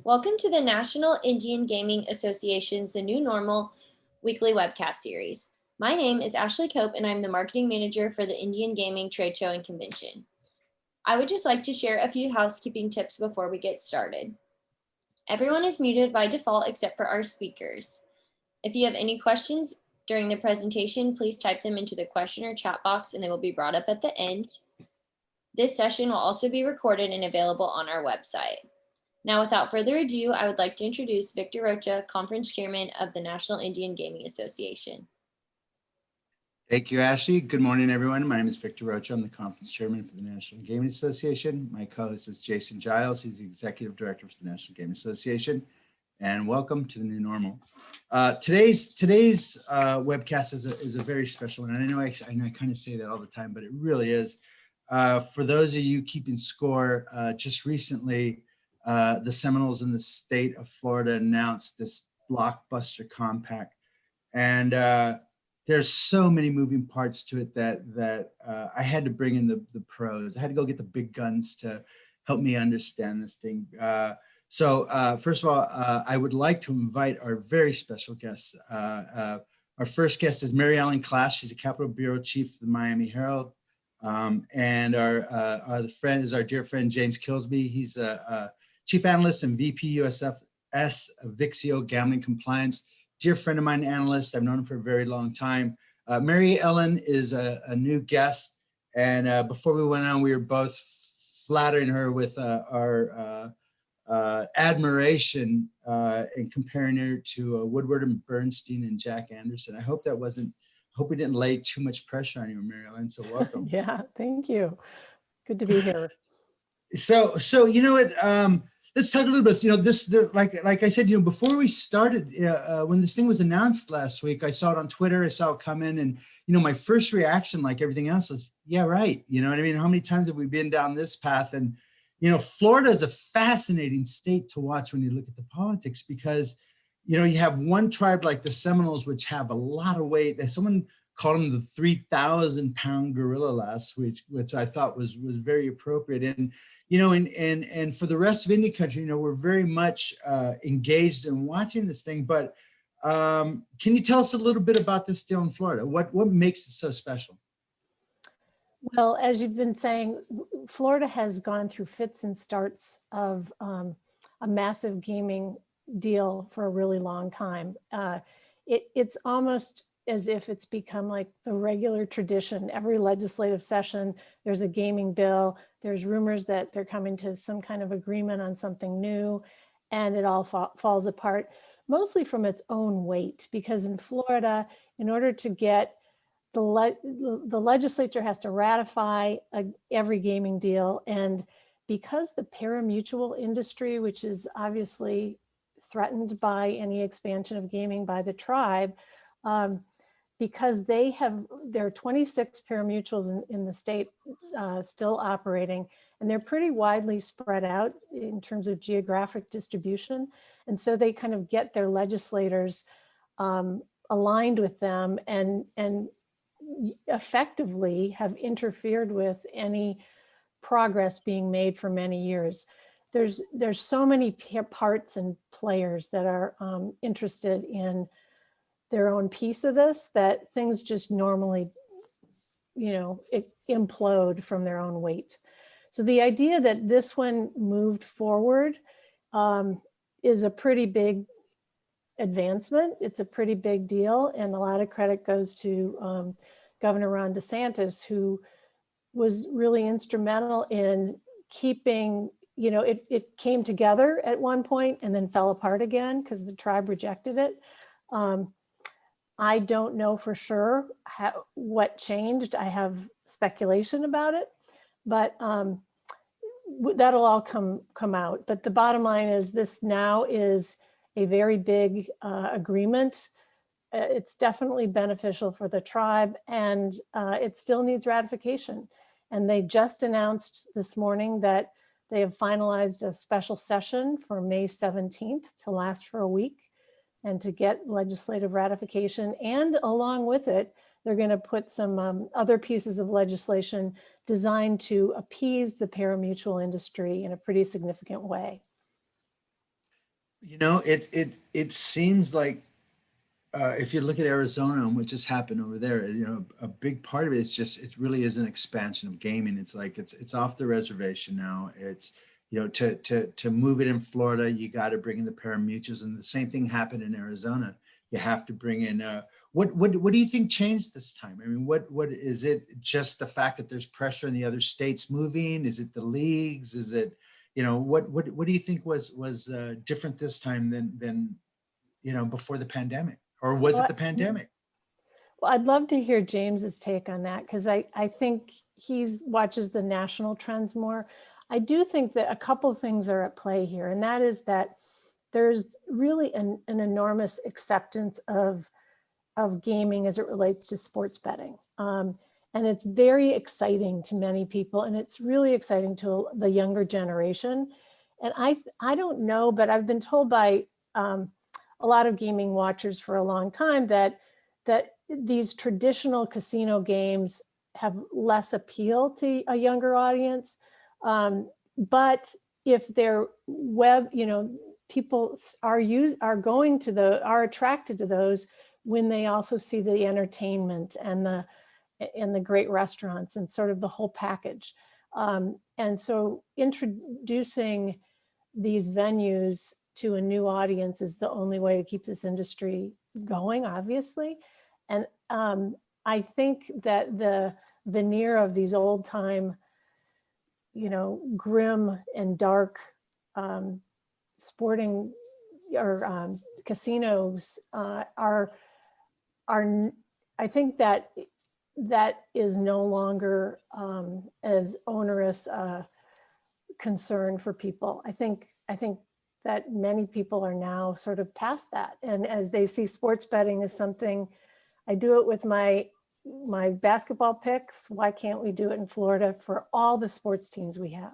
Welcome to the National Indian Gaming Association's The New Normal weekly webcast series. My name is Ashley Cope and I'm the marketing manager for the Indian Gaming Trade Show and Convention. I would just like to share a few housekeeping tips before we get started. Everyone is muted by default except for our speakers. If you have any questions during the presentation, please type them into the question or chat box and they will be brought up at the end. This session will also be recorded and available on our website. Now, without further ado, I would like to introduce Victor Rocha, Conference Chairman of the National Indian Gaming Association. Thank you, Ashley. Good morning, everyone. My name is Victor Rocha. I'm the Conference Chairman for the National Gaming Association. My co-host is Jason Giles. He's the Executive Director for the National Gaming Association. And welcome to the New Normal. Today's webcast is a very special one. And I know I kind of say that all the time, but it really is. For those of you keeping score, just recently, the Seminoles in the state of Florida announced this blockbuster compact, and there's so many moving parts to it that I had to bring in the pros. I had to go get the big guns to help me understand this thing. So first of all, I would like to invite our very special guests. Our first guest is Mary Ellen Klas. She's a Capital Bureau Chief of the Miami Herald. And our friend is our dear friend, James Kilsby. He's a Chief Analyst and VP US VIXIO GamblingCompliance. Dear friend of mine, analyst. I've known him for a very long time. Mary Ellen is a new guest. And before we went on, we were both flattering her with our admiration and comparing her to Woodward and Bernstein and Jack Anderson. I hope we didn't lay too much pressure on you, Mary Ellen, so welcome. Yeah, thank you. Good to be here. So you know what, let's talk a little bit, like I said, before we started, when this thing was announced last week, I saw it on Twitter, I saw it come in, and, my first reaction, like everything else, was, yeah, right. You know what I mean? How many times have we been down this path? And, Florida is a fascinating state to watch when you look at the politics, because you have one tribe like the Seminoles, which have a lot of weight. Someone called them the 3,000-pound gorilla last week, which I thought was very appropriate. And, and for the rest of Indian country, we're very much engaged in watching this thing. But can you tell us a little bit about this deal in Florida? What makes it so special? Well, as you've been saying, Florida has gone through fits and starts of a massive gaming deal for a really long time. It's almost as if it's become like the regular tradition. Every legislative session, there's a gaming bill. There's rumors that they're coming to some kind of agreement on something new, and it all falls apart, mostly from its own weight. Because in Florida, in order to get the legislature has to ratify every gaming deal, and because the pari-mutuel industry, which is obviously threatened by any expansion of gaming by the tribe, because there are 26 pari-mutuels in the state still operating, and they're pretty widely spread out in terms of geographic distribution. And so they kind of get their legislators aligned with them and effectively have interfered with any progress being made for many years. There's so many parts and players that are interested in their own piece of this, that things just normally, implode from their own weight. So the idea that this one moved forward is a pretty big advancement. It's a pretty big deal, and a lot of credit goes to Governor Ron DeSantis, who was really instrumental in keeping, it came together at one point and then fell apart again because the tribe rejected it. I don't know for sure what changed. I have speculation about it, but that'll all come out. But the bottom line is this now is a very big agreement. It's definitely beneficial for the tribe, and it still needs ratification. And they just announced this morning that they have finalized a special session for May 17th to last for a week and to get legislative ratification. And along with it, they're going to put some other pieces of legislation designed to appease the pari-mutuel industry in a pretty significant way. It seems like if you look at Arizona and what just happened over there, a big part of it is just, it really is an expansion of gaming. It's like it's off the reservation now. It's, to move it in Florida, you got to bring in the pari-mutuels, and the same thing happened in Arizona. You have to bring in what do you think changed this time? I mean, what is it? Just the fact that there's pressure in the other states moving? Is it the leagues? Is it, what do you think was different this time than before the pandemic? Or was it the pandemic? Well, I'd love to hear James's take on that, because I think he watches the national trends more. I do think that a couple of things are at play here, and that is that there's really an enormous acceptance of gaming as it relates to sports betting. And it's very exciting to many people, and it's really exciting to the younger generation. And I don't know, but I've been told by a lot of gaming watchers for a long time that these traditional casino games have less appeal to a younger audience. But if they're people are attracted to those when they also see the entertainment and the great restaurants and sort of the whole package. And so introducing these venues to a new audience is the only way to keep this industry going, obviously. And I think that the veneer of these old time, grim and dark sporting or casinos are I think that is no longer as onerous a concern for people. I think that many people are now sort of past that, and as they see sports betting as something, I do it with my basketball picks. Why can't we do it in Florida for all the sports teams we have?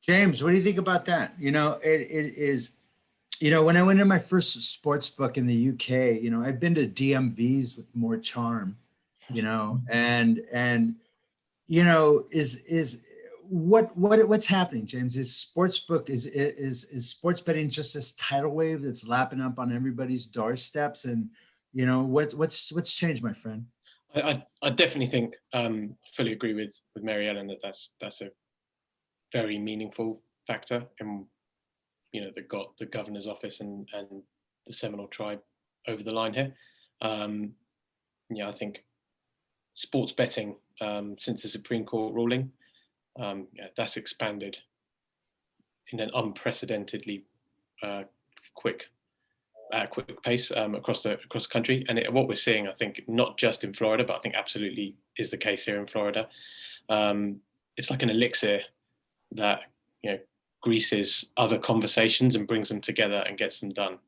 James, what do you think about that? It is, when I went to my first sports book in the UK, I've been to DMVs with more charm, and what's happening, James? Is sports betting just this tidal wave that's lapping up on everybody's doorsteps? And what's changed, my friend? I definitely think fully agree with Mary Ellen that that's a very meaningful factor in that got the governor's office and the Seminole tribe over the line here. I think sports betting since the Supreme Court ruling, that's expanded in an unprecedentedly quick pace across the country. And what we're seeing, I think, not just in Florida, but I think absolutely is the case here in Florida. It's like an elixir that greases other conversations and brings them together and gets them done.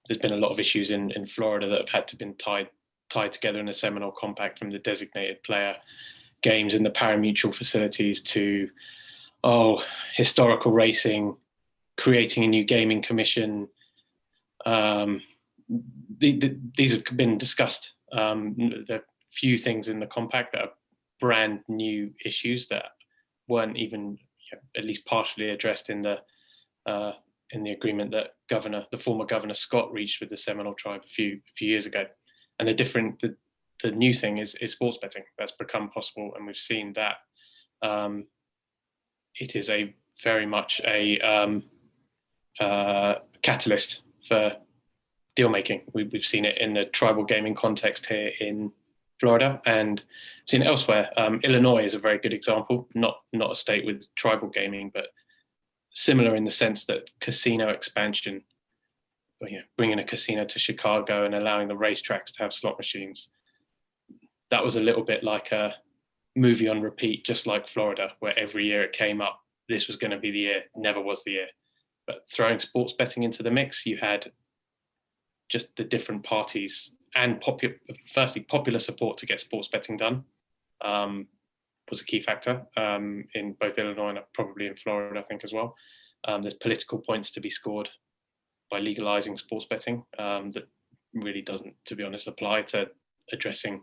There's been a lot of issues in Florida that have had to been tied together in a Seminole compact, from the designated player games in the pari-mutuel facilities to historical racing, creating a new gaming commission. These have been discussed. There are few things in the compact that are brand new issues that weren't even at least partially addressed in the agreement that the former Governor Scott reached with the Seminole tribe a few years ago. And the new thing is sports betting. That's become possible, and we've seen that it is a very much a catalyst for deal making. We've seen it in the tribal gaming context here in Florida, and seen it elsewhere. Illinois is a very good example. Not a state with tribal gaming, but similar in the sense that casino expansion, bringing a casino to Chicago and allowing the racetracks to have slot machines. That was a little bit like a movie on repeat, just like Florida, where every year it came up, this was going to be the year, never was the year. But throwing sports betting into the mix, you had just the different parties and popular support to get sports betting done was a key factor in both Illinois and probably in Florida, I think, as well. There's political points to be scored by legalizing sports betting that really doesn't, to be honest, apply to addressing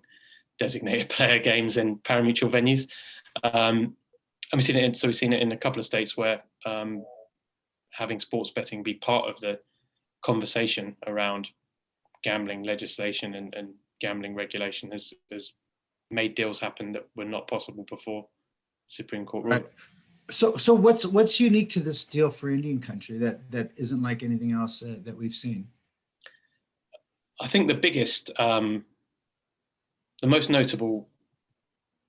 designated player games in pari-mutuel venues. we've seen it in a couple of states where having sports betting be part of the conversation around gambling legislation and gambling regulation has made deals happen that were not possible before Supreme Court rule. Right. So what's unique to this deal for Indian country that isn't like anything else that we've seen? I think the biggest, the most notable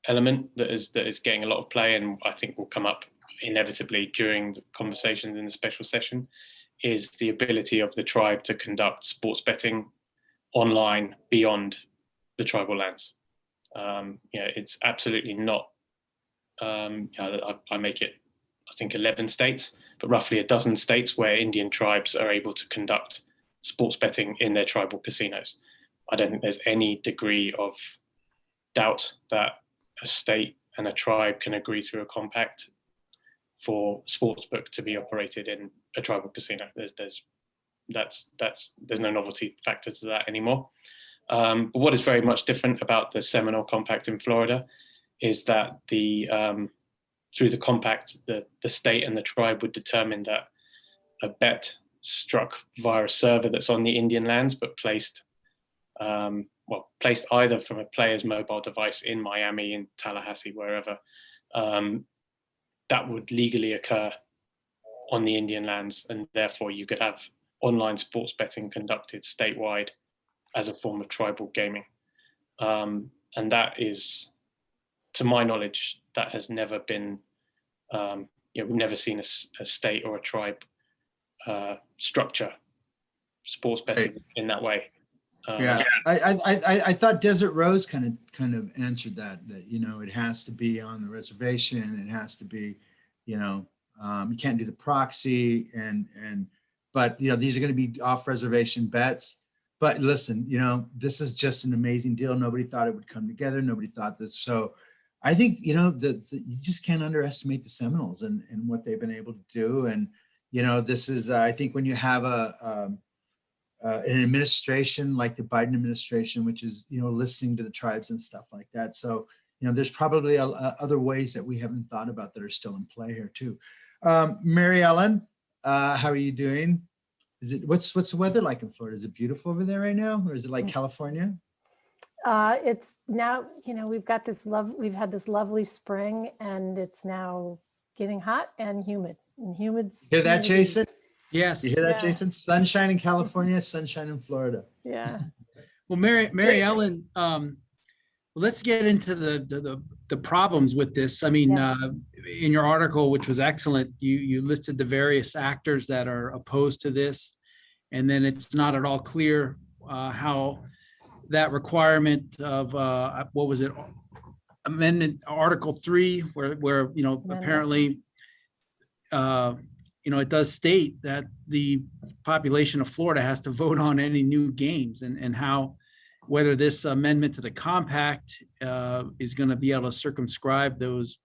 element that is getting a lot of play, and I think will come up inevitably during the conversations in the special session, is the ability of the tribe to conduct sports betting online beyond the tribal lands. It's absolutely not. I make it, I think, 11 states, but roughly a dozen states where Indian tribes are able to conduct sports betting in their tribal casinos. I don't think there's any degree of doubt that a state and a tribe can agree through a compact for sportsbook to be operated in a tribal casino. There's no novelty factor to that anymore. But what is very much different about the Seminole Compact in Florida is that through the compact, the state and the tribe would determine that a bet struck via a server that's on the Indian lands, but placed either from a player's mobile device in Miami, in Tallahassee, wherever, that would legally occur on the Indian lands, and therefore you could have online sports betting conducted statewide as a form of tribal gaming. And that is, to my knowledge, that has never been, we've never seen a state or a tribe structure sports betting in that way. I thought Desert Rose kind of answered that it has to be on the reservation. It has to be, you can't do the proxy but these are going to be off reservation bets. But listen, this is just an amazing deal. Nobody thought it would come together. Nobody thought this. So I think, you just can't underestimate the Seminoles and what they've been able to do. And, this is, I think when you have an administration like the Biden administration, which is, listening to the tribes and stuff like that. So, there's probably other ways that we haven't thought about that are still in play here too. Mary Ellen, how are you doing? What's the weather like in Florida? Is it beautiful over there right now? Or is it like California? It's now, we've had this lovely spring, and it's now getting hot and humid. And humid's hear that, Jason? Yes. You hear that, Jason? Sunshine in California, sunshine in Florida. Yeah. Well, Mary Ellen, let's get into the problems with this. I mean, in your article, which was excellent, you listed the various actors that are opposed to this, and then it's not at all clear how that requirement of what was it, Amendment Article 3, where apparently it does state that the population of Florida has to vote on any new games, and how whether this amendment to the compact is going to be able to circumscribe those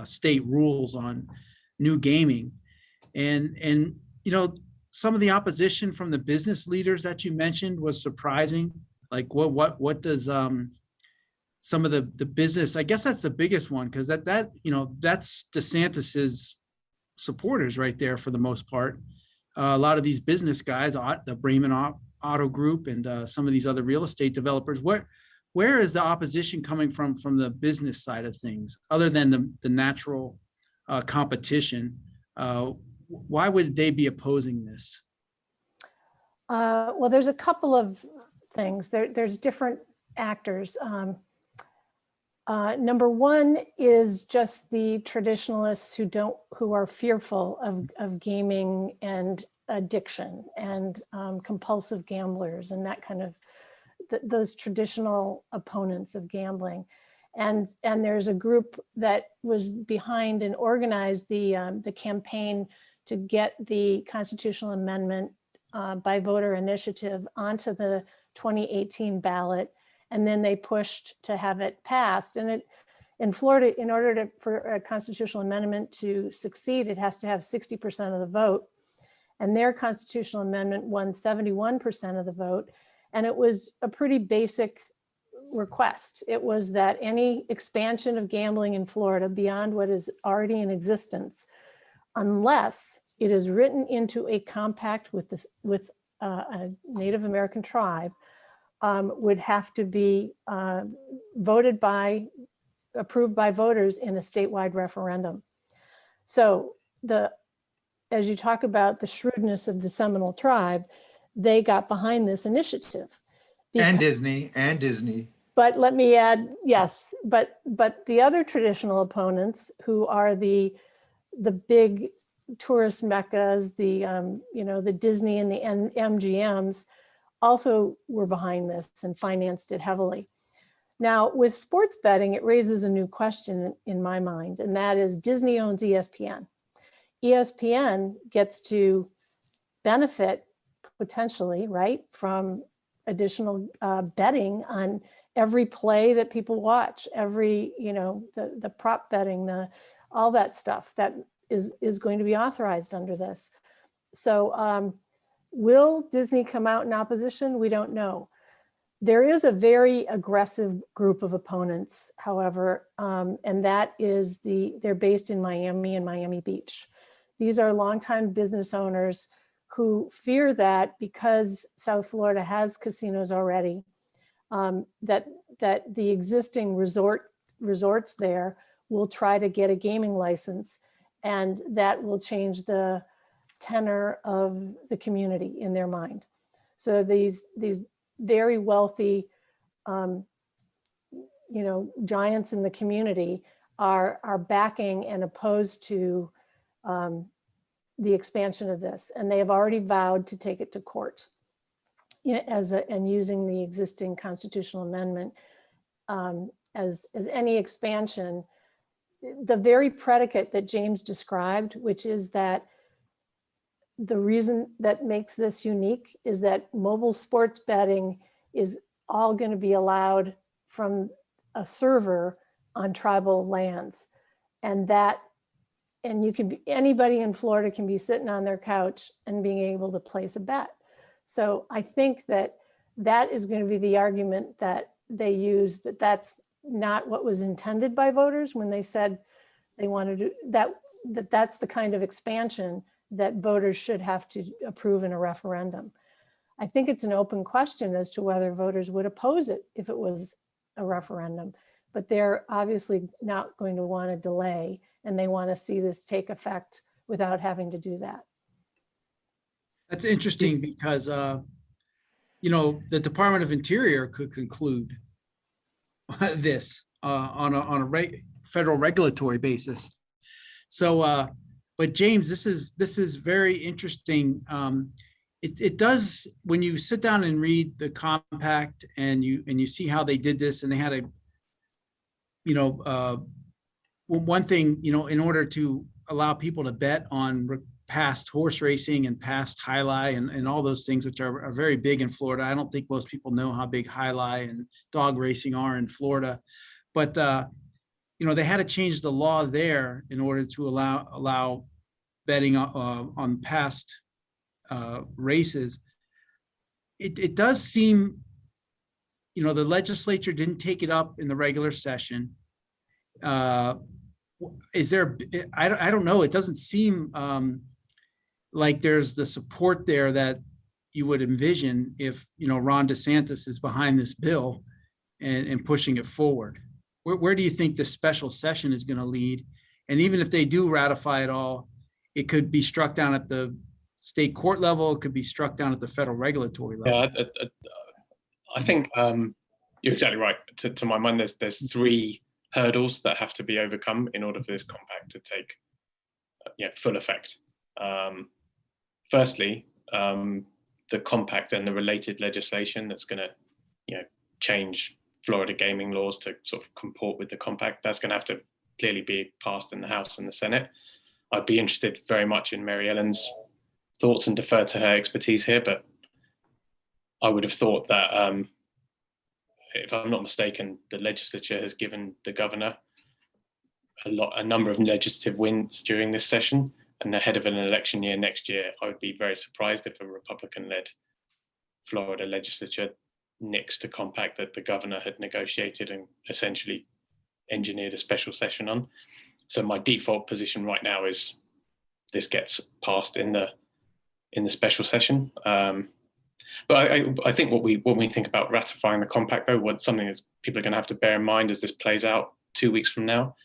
state rules on new gaming. And some of the opposition from the business leaders that you mentioned was surprising. Like what does some of the business, I guess that's the biggest one, because that's DeSantis's supporters right there for the most part. A lot of these business guys, the Bremen Auto Group and some of these other real estate developers, where is the opposition coming from the business side of things, other than the natural competition? Why would they be opposing this? Well, there's a couple of things. There's different actors. Number one is just the traditionalists who are fearful of gaming and addiction and compulsive gamblers and that kind of those traditional opponents of gambling. And there's a group that was behind and organized the campaign to get the constitutional amendment by voter initiative onto the 2018 ballot. And then they pushed to have it passed. And in Florida, in order for a constitutional amendment to succeed, it has to have 60% of the vote. And their constitutional amendment won 71% of the vote. And it was a pretty basic request. It was that any expansion of gambling in Florida beyond what is already in existence, unless it is written into a compact with a Native American tribe, would have to be approved by voters in a statewide referendum. So as you talk about the shrewdness of the Seminole tribe, they got behind this initiative. And Disney. But let me add, yes, but the other traditional opponents, who are the big tourist meccas, the Disney and the MGMs, also were behind this and financed it heavily. Now, with sports betting, it raises a new question in my mind, and that is Disney owns ESPN. ESPN gets to benefit potentially, right, from additional betting on every play that people watch, every, the prop betting, all that stuff that is going to be authorized under this. So will Disney come out in opposition? We don't know. There is a very aggressive group of opponents, however, and that is they're based in Miami and Miami Beach. These are longtime business owners who fear that because South Florida has casinos already, that the existing resorts there will try to get a gaming license, and that will change the tenor of the community in their mind. So these very wealthy, giants in the community are backing and opposed to the expansion of this, and they have already vowed to take it to court and using the existing constitutional amendment as any expansion. The very predicate that James described, which is that the reason that makes this unique is that mobile sports betting is all going to be allowed from a server on tribal lands, and anybody in Florida can be sitting on their couch and being able to place a bet. So I think that is going to be the argument that they use, that's not what was intended by voters when they said they wanted to, that's the kind of expansion that voters should have to approve in a referendum. I think it's an open question as to whether voters would oppose it if it was a referendum, but they're obviously not going to want to delay, and they want to see this take effect without having to do that. That's interesting because, the Department of Interior could conclude this on a federal regulatory basis. So, but James, this is very interesting. It does, when you sit down and read the compact and you see how they did this, and they had one thing, in order to allow people to bet on past horse racing and past highlight and all those things, which are very big in Florida. I don't think most people know how big highlight and dog racing are in Florida, but they had to change the law there in order to allow betting on past races. It does seem, the legislature didn't take it up in the regular session. Is there, I don't know, it doesn't seem like there's the support there that you would envision if, Ron DeSantis is behind this bill and pushing it forward. Where do you think the special session is going to lead? And even if they do ratify it all, it could be struck down at the state court level, it could be struck down at the federal regulatory level. Yeah, I think you're exactly right. To my mind, there's three hurdles that have to be overcome in order for this compact to take full effect. Firstly, the compact and the related legislation that's going to change Florida gaming laws to sort of comport with the compact, that's going to have to clearly be passed in the House and the Senate. I'd be interested very much in Mary Ellen's thoughts and defer to her expertise here, but I would have thought that if I'm not mistaken, the legislature has given the governor a number of legislative wins during this session, and ahead of an election year next year, I would be very surprised if a Republican-led Florida legislature nixed a compact that the governor had negotiated and essentially engineered a special session on. So my default position right now is this gets passed in the special session. But I think when we think about ratifying the compact, though, what's something that people are going to have to bear in mind as this plays out 2 weeks from now.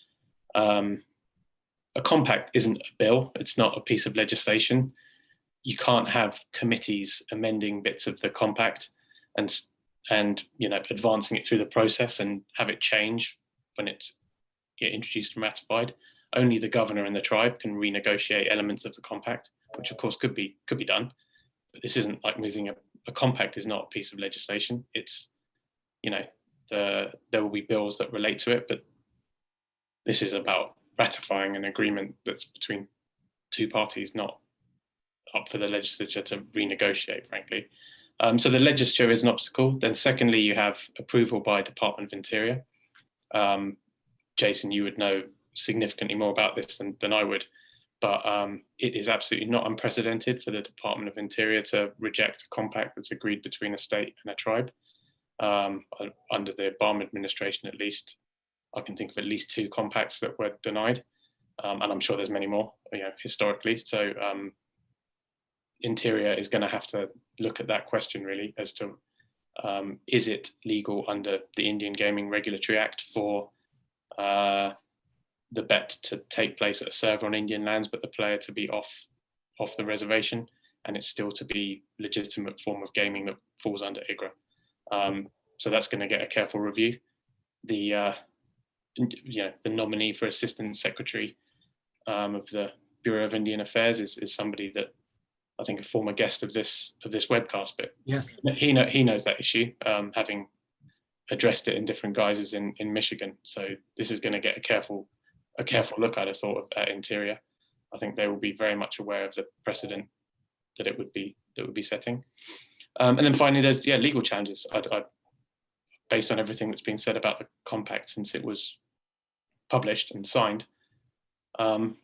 A compact isn't a bill; it's not a piece of legislation. You can't have committees amending bits of the compact and advancing it through the process and have it change when it's introduced and ratified. Only the governor and the tribe can renegotiate elements of the compact, which of course could be done. But this isn't like moving a compact is not a piece of legislation. It's, there will be bills that relate to it, but this is about ratifying an agreement that's between two parties, not up for the legislature to renegotiate, frankly. So the legislature is an obstacle. Then secondly, you have approval by Department of Interior. Jason, you would know significantly more about this than I would, but it is absolutely not unprecedented for the Department of Interior to reject a compact that's agreed between a state and a tribe. Under the Obama administration, at least, I can think of at least 2 compacts that were denied, and I'm sure there's many more, historically. So Interior is going to have to look at that question really as to is it legal under the Indian Gaming Regulatory Act for the bet to take place at a server on Indian lands, but the player to be off the reservation, and it's still to be legitimate form of gaming that falls under IGRA. So that's going to get a careful review. The nominee for Assistant Secretary of the Bureau of Indian Affairs is somebody that I think a former guest of this webcast, but Yes, he knows that issue, having addressed it in different guises in Michigan. So this is going to get a careful look, I'd have thought, at Interior. I think they will be very much aware of the precedent that it would be setting. And then finally, there's legal challenges. Based on everything that's been said about the compact since it was published and signed, there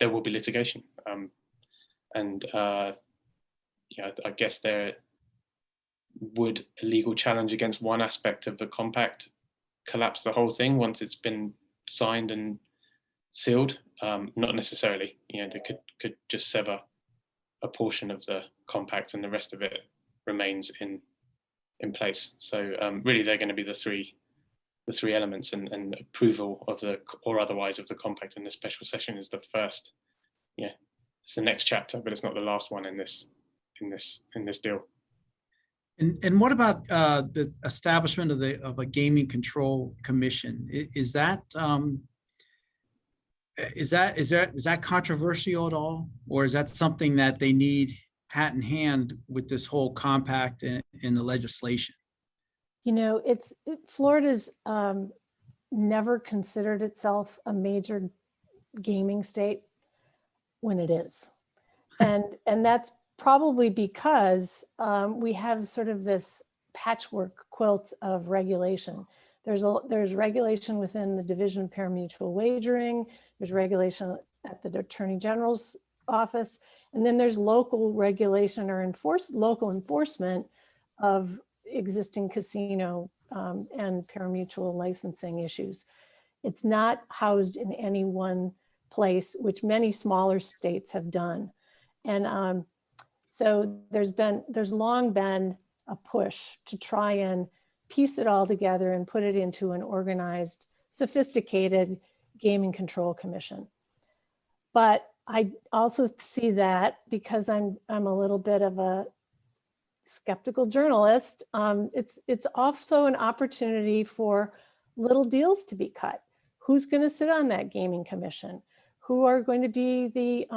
will be litigation, and I guess there would a legal challenge against one aspect of the compact collapse the whole thing once it's been signed and sealed? Not necessarily. They could just sever a portion of the compact and the rest of it remains in place. So really, they're going to be the three elements, and approval of or otherwise of the compact in this special session is the first. It's the next chapter, but it's not the last one in this deal. and what about the establishment of a gaming control commission? Is that controversial at all, or is that something that they need hat in hand with this whole compact and the legislation? Florida's never considered itself a major gaming state when it is, and that's probably because we have sort of this patchwork quilt of regulation. There's regulation within the Division of Parimutuel Wagering. There's regulation at the Attorney General's office, and then there's local regulation or local enforcement of existing casino and parimutuel licensing issues. It's not housed in any one place, which many smaller states have done. And so there's long been a push to try and piece it all together and put it into an organized, sophisticated gaming control commission. But I also see that, because I'm a little bit of a skeptical journalist, it's also an opportunity for little deals to be cut. Who's going to sit on that gaming commission? Who are going to be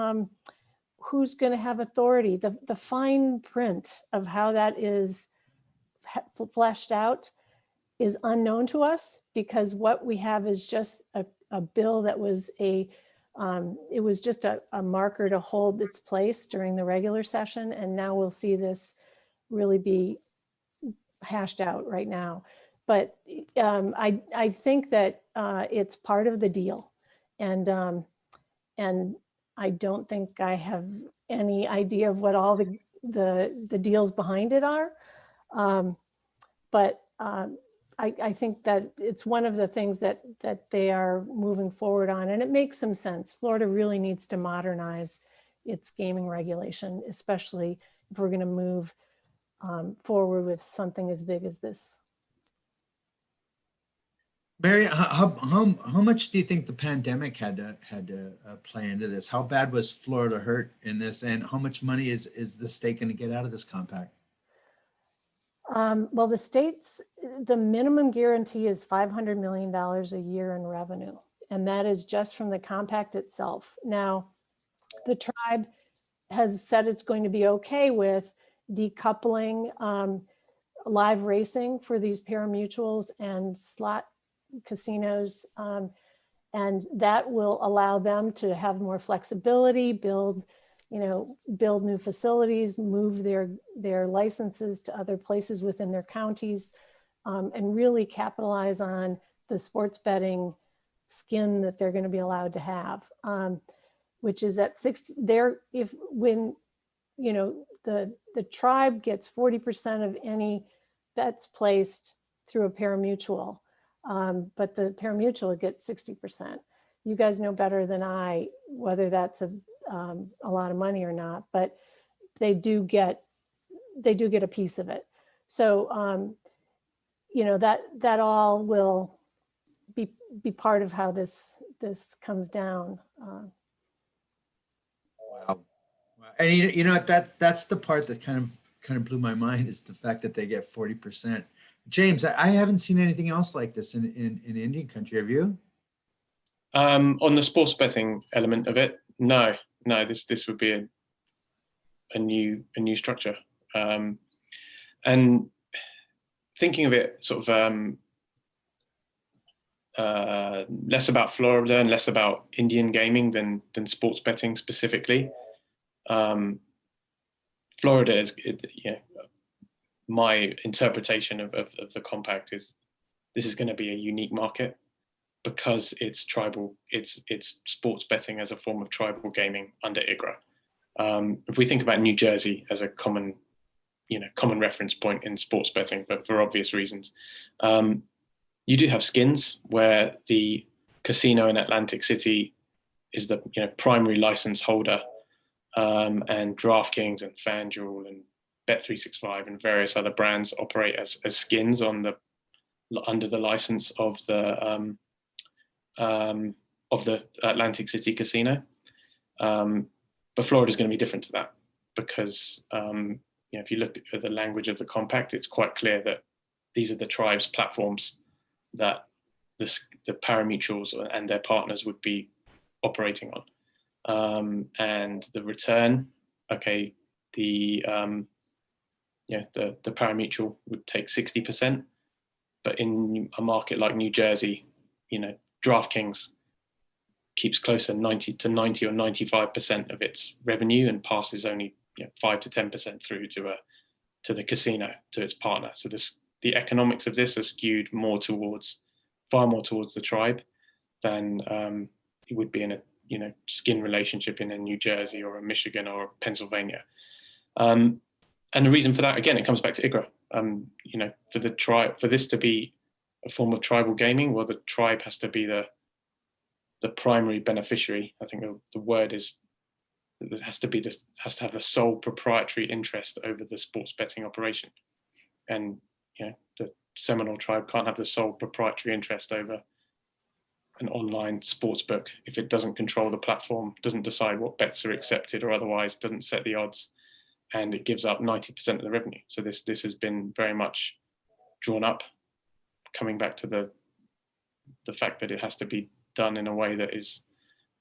who's going to have authority? The fine print of how that is fleshed out is unknown to us, because what we have is just a bill that was it was just a marker to hold its place during the regular session, and now we'll see this really be hashed out right now. But I think that it's part of the deal, and I don't think I have any idea of what all the deals behind it are. I think that it's one of the things that they are moving forward on, and it makes some sense. Florida really needs to modernize its gaming regulation, especially if we're going to move forward with something as big as this. Mary, how much do you think the pandemic had to play into this? How bad was Florida hurt in this, and how much money is the state going to get out of this compact? Well, the minimum guarantee is $500 million a year in revenue, and that is just from the compact itself. Now, the tribe has said it's going to be okay with decoupling live racing for these pari-mutuels and slot casinos, and that will allow them to have more flexibility, build new facilities, move their licenses to other places within their counties, and really capitalize on the sports betting skin that they're going to be allowed to have, which is at 60. When the tribe gets 40% of any bets placed through a pari-mutuel, but the pari-mutuel gets 60%. You guys know better than I whether that's a lot of money or not, but they do get a piece of it. So that all will be part of how this comes down. Wow. And that's the part that kind of blew my mind, is the fact that they get 40%. James, I haven't seen anything else like this in Indian country. Have you? On the sports betting element of it, no. This would be a new structure, and thinking of it sort of less about Florida and less about Indian gaming than sports betting specifically. Florida is, my interpretation of the compact is this is going to be a unique market because it's tribal, it's sports betting as a form of tribal gaming under IGRA. If we think about New Jersey as a common reference point in sports betting, but for obvious reasons, you do have skins where the casino in Atlantic City is the primary license holder, and DraftKings and FanDuel and Bet365 and various other brands operate as skins under the license of the Atlantic City casino. But Florida is going to be different to that because if you look at the language of the compact, it's quite clear that these are the tribe's platforms that the pari-mutuels and their partners would be operating on. And the return, the pari-mutuel would take 60%, but in a market like New Jersey, DraftKings keeps closer to 90 or 95% of its revenue and passes only 5 to 10% through to the casino, to its partner. So the economics of this are skewed far more towards the tribe than it would be in a skin relationship in a New Jersey or a Michigan or a Pennsylvania. And the reason for that, again, it comes back to IGRA. For the tribe, for this to be a form of tribal gaming, well, the tribe has to be the primary beneficiary. I think the word is that has to have the sole proprietary interest over the sports betting operation. And the Seminole tribe can't have the sole proprietary interest over an online sports book if it doesn't control the platform, doesn't decide what bets are accepted or otherwise, doesn't set the odds, and it gives up 90% of the revenue. So this has been very much drawn up, coming back to the fact that it has to be done in a way that is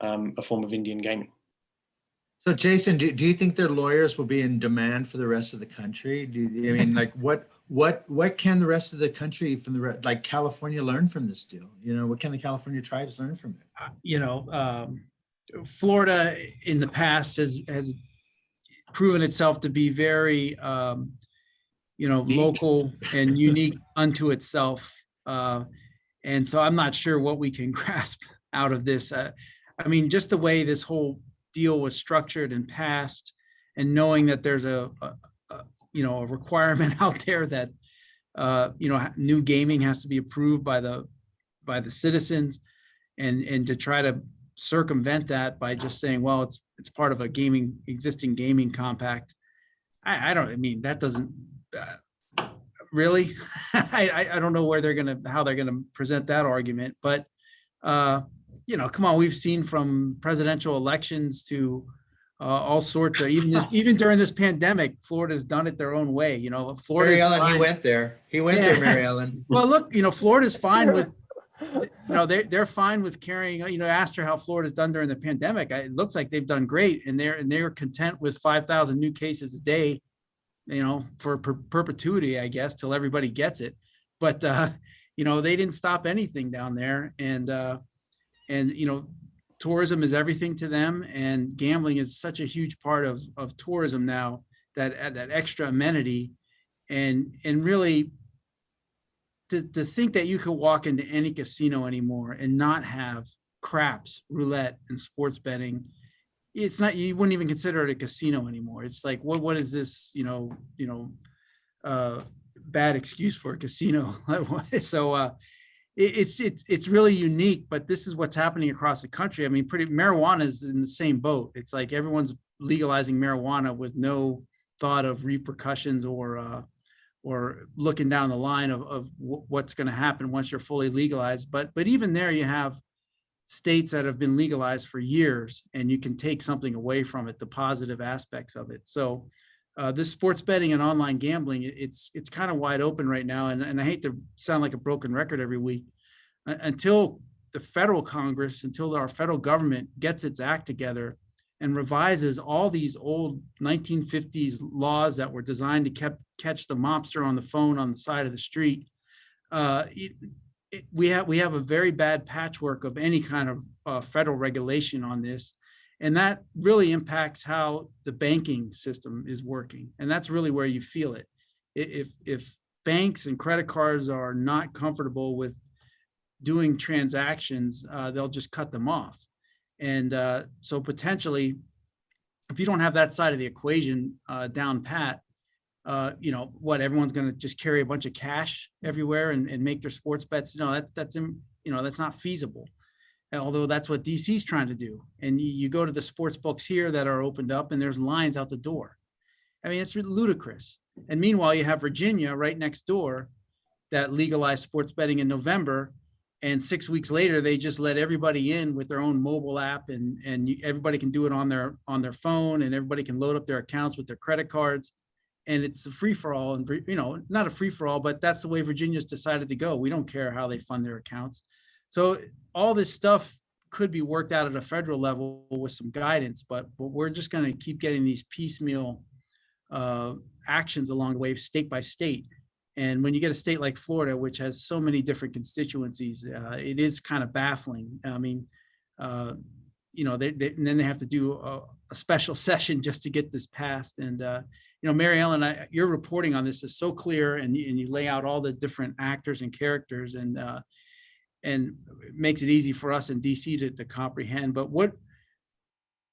a form of Indian gaming. So Jason, do you think their lawyers will be in demand for the rest of the country? What can the rest of the country like California learn from this deal? What can the California tribes learn from it? Florida in the past has proven itself to be very, local and unique unto itself. And so I'm not sure what we can grasp out of this. Just the way this whole deal was structured and passed, and knowing that there's a a requirement out there that, new gaming has to be approved by the citizens, and to try to circumvent that by just saying, well, it's part of a existing gaming compact. I mean, that doesn't really, I don't know how they're gonna present that argument, but come on, we've seen from presidential elections to all sorts of, even during this pandemic, Florida's done it their own way. Mary Ellen, he went there, Mary Ellen. Well, look, Florida's fine with, they're fine with carrying, asked her how Florida's done during the pandemic. It looks like they've done great, and they're content with 5,000 new cases a day, for perpetuity, I guess, till everybody gets it. But they didn't stop anything down there, and tourism is everything to them, and gambling is such a huge part of tourism now, that extra amenity, and really to think that you could walk into any casino anymore and not have craps, roulette, and sports betting. It's not, you wouldn't even consider it a casino anymore. It's like, what is this, bad excuse for a casino? So it's really unique, but this is what's happening across the country. I mean, marijuana is in the same boat. It's like everyone's legalizing marijuana with no thought of repercussions or looking down the line of what's going to happen once you're fully legalized. But even there, you have states that have been legalized for years, and you can take something away from it, the positive aspects of it. So this sports betting and online gambling, it's kind of wide open right now. And I hate to sound like a broken record every week, until the federal Congress, until our federal government gets its act together and revises all these old 1950s laws that were designed to catch the mobster on the phone on the side of the street. We have a very bad patchwork of any kind of federal regulation on this. And that really impacts how the banking system is working. And that's really where you feel it. If banks and credit cards are not comfortable with doing transactions, they'll just cut them off. And so potentially, if you don't have that side of the equation down pat, everyone's going to just carry a bunch of cash everywhere and make their sports bets. No, that's not feasible. Although that's what DC's trying to do. And you go to the sports books here that are opened up, and there's lines out the door. I mean, it's ludicrous. And meanwhile, you have Virginia right next door that legalized sports betting in November. And 6 weeks later, they just let everybody in with their own mobile app, and everybody can do it on their phone, and everybody can load up their accounts with their credit cards. And it's a free for all, and not a free for all, but that's the way Virginia's decided to go. We don't care how they fund their accounts. So all this stuff could be worked out at a federal level with some guidance, but we're just going to keep getting these piecemeal actions along the way, state by state. And when you get a state like Florida, which has so many different constituencies, it is kind of baffling. I mean, and then they have to do a special session just to get this passed. And Mary Ellen, your reporting on this is so clear, and you lay out all the different actors and characters, and it makes it easy for us in DC to comprehend. But what,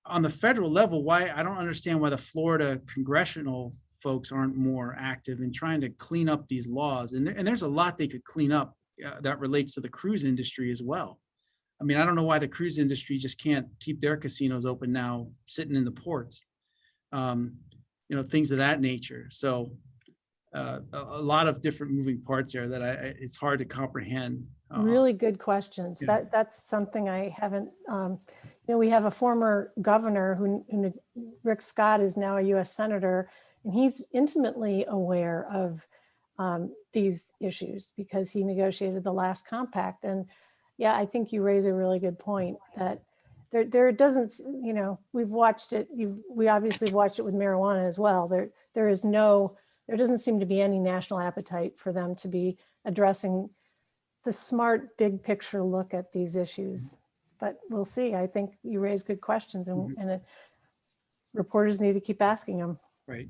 on the federal level, why I don't understand why the Florida congressional folks aren't more active in trying to clean up these laws. And there's a lot they could clean up that relates to the cruise industry as well. I mean, I don't know why the cruise industry just can't keep their casinos open now, sitting in the ports, things of that nature. So a lot of different moving parts there that it's hard to comprehend. Really good questions. Yeah. That's something I haven't, we have a former governor who Rick Scott is now a US Senator, and he's intimately aware of these issues because he negotiated the last compact. And yeah, I think you raise a really good point that there doesn't, we've watched it. We obviously watched it with marijuana as well. There doesn't seem to be any national appetite for them to be addressing the smart big picture look at these issues. But we'll see. I think you raise good questions, and reporters need to keep asking them. Right.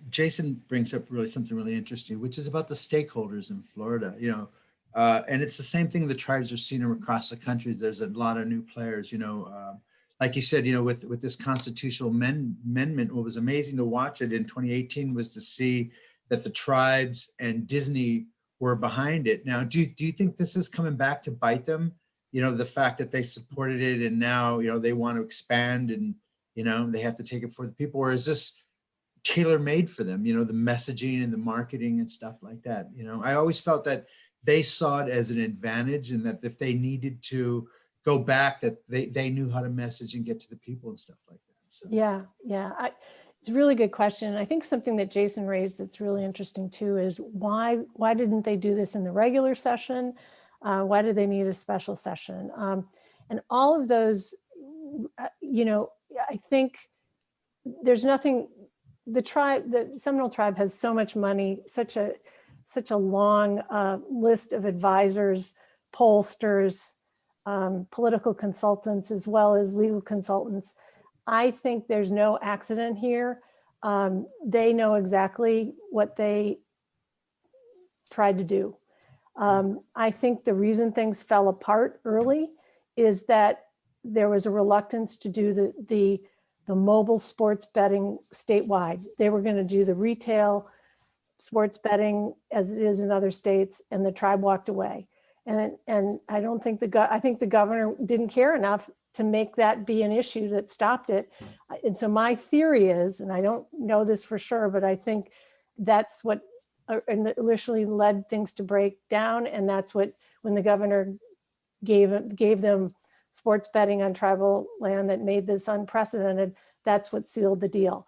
Jason brings up something really interesting, which is about the stakeholders in Florida. And it's the same thing the tribes are seeing across the country. There's a lot of new players. like you said, with this constitutional amendment, what was amazing to watch it in 2018 was to see that the tribes and Disney were behind it. Now, do you think this is coming back to bite them? The fact that they supported it and now, they want to expand and, they have to take it for the people, or is this tailor-made for them, the messaging and the marketing and stuff like that? I always felt that they saw it as an advantage, and that if they needed to go back, that they knew how to message and get to the people and stuff like that. So. Yeah. It's a really good question. I think something that Jason raised that's really interesting too is why didn't they do this in the regular session? Why do they need a special session? And all of those, I think there's nothing. The Seminole tribe has so much money, such a long list of advisors, pollsters, political consultants, as well as legal consultants. I think there's no accident here. They know exactly what they tried to do. I think the reason things fell apart early is that there was a reluctance to do the mobile sports betting statewide. They were going to do the retail sports betting as it is in other states, and the tribe walked away. And I don't think I think the governor didn't care enough to make that be an issue that stopped it. And so my theory is, and I don't know this for sure, but I think that's what initially led things to break down. And that's what, when the governor gave them sports betting on tribal land that made this unprecedented, that's what sealed the deal.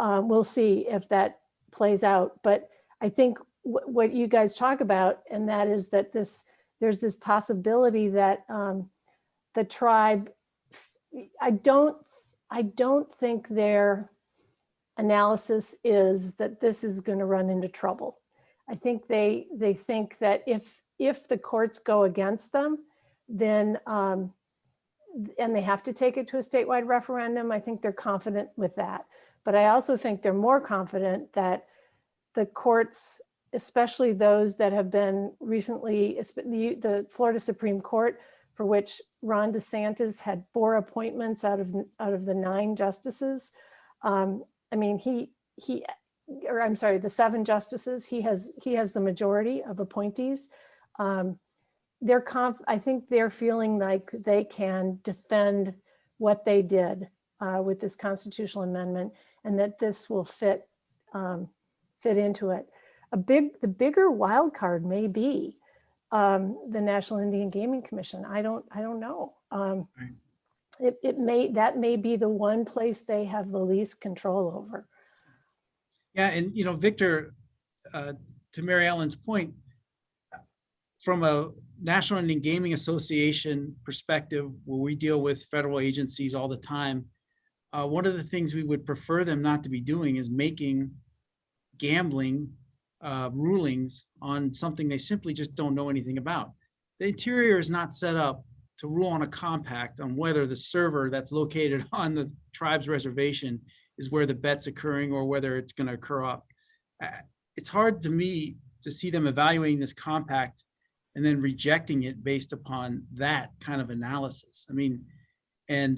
We'll see if that plays out. But I think what you guys talk about, and that is that there's this possibility that the tribe, I don't think their analysis is that this is going to run into trouble. I think they think that if the courts go against them, then and they have to take it to a statewide referendum, I think they're confident with that. But I also think they're more confident that the courts, especially those that have been recently, the Florida Supreme Court, for which Ron DeSantis had 4 appointments out of the 9 justices. I mean, the 7 justices, he has the majority of appointees. I think they're feeling like they can defend what they did with this constitutional amendment, and that this will fit into it. The bigger wild card may be the National Indian Gaming Commission. I don't know. That may be the one place they have the least control over. Yeah, and Victor, to Mary Ellen's point, from a National Indian Gaming Association perspective, where we deal with federal agencies all the time, one of the things we would prefer them not to be doing is making gambling rulings on something they simply just don't know anything about. The Interior is not set up to rule on a compact on whether the server that's located on the tribe's reservation is where the bet's occurring or whether it's going to occur off. It's hard to me to see them evaluating this compact and then rejecting it based upon that kind of analysis. I mean, and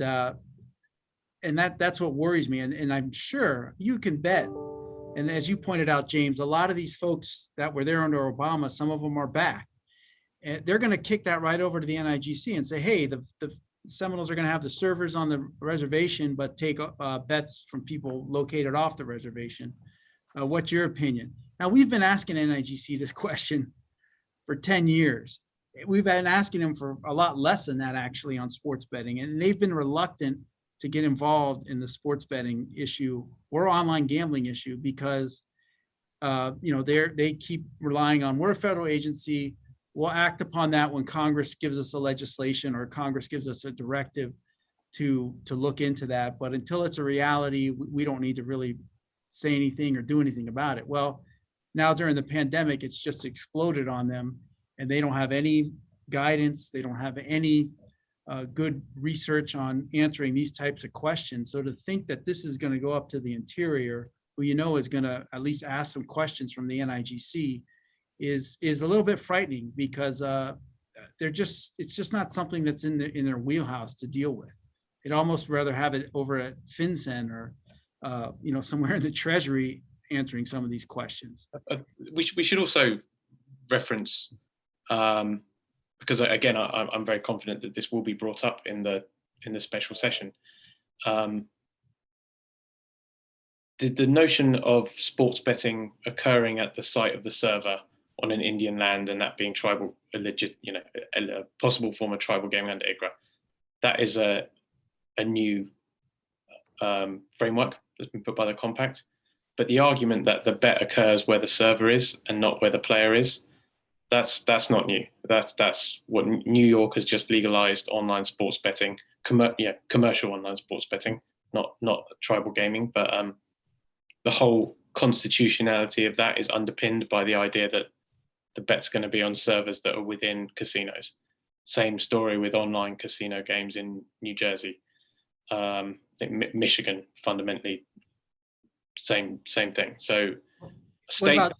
that's what worries me. And I'm sure you can bet, and as you pointed out, James, a lot of these folks that were there under Obama, some of them are back. And they're going to kick that right over to the NIGC and say, hey, the Seminoles are going to have the servers on the reservation, but take bets from people located off the reservation. What's your opinion? Now, we've been asking NIGC this question for 10 years. We've been asking them for a lot less than that, actually, on sports betting. And they've been reluctant to get involved in the sports betting issue or online gambling issue because, they keep relying on, we're a federal agency. We'll act upon that when Congress gives us a legislation or Congress gives us a directive to look into that. But until it's a reality, we don't need to really say anything or do anything about it. Well, now during the pandemic, it's just exploded on them and they don't have any guidance. They don't have any good research on answering these types of questions. So to think that this is going to go up to the Interior, who is going to at least ask some questions from the NIGC, is a little bit frightening because it's just not something that's in their wheelhouse to deal with. I'd almost rather have it over at FinCEN or, somewhere in the Treasury answering some of these questions. We should also reference, because again, I'm very confident that this will be brought up in the special session. The notion of sports betting occurring at the site of the server on an Indian land and that being tribal, a possible form of tribal gaming under IGRA, that is a new framework that's been put by the compact. But the argument that the bet occurs where the server is and not where the player is, that's not new. That's what New York has just legalized: online sports betting, commercial online sports betting, not tribal gaming. But the whole constitutionality of that is underpinned by the idea that the bet's going to be on servers that are within casinos. Same story with online casino games in New Jersey. I think Michigan, fundamentally, same thing. So states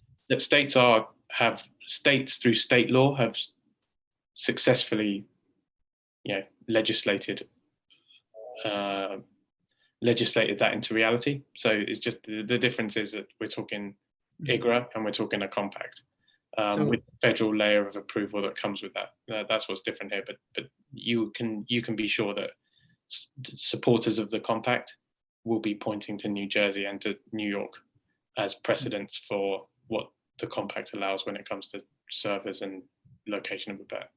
through state law have successfully, legislated that into reality. So it's just the difference is that we're talking IGRA and we're talking a compact with the federal layer of approval that comes with that. That's what's different here. But you can be sure that supporters of the compact will be pointing to New Jersey and to New York as precedents for what the compact allows when it comes to servers and location of a bet.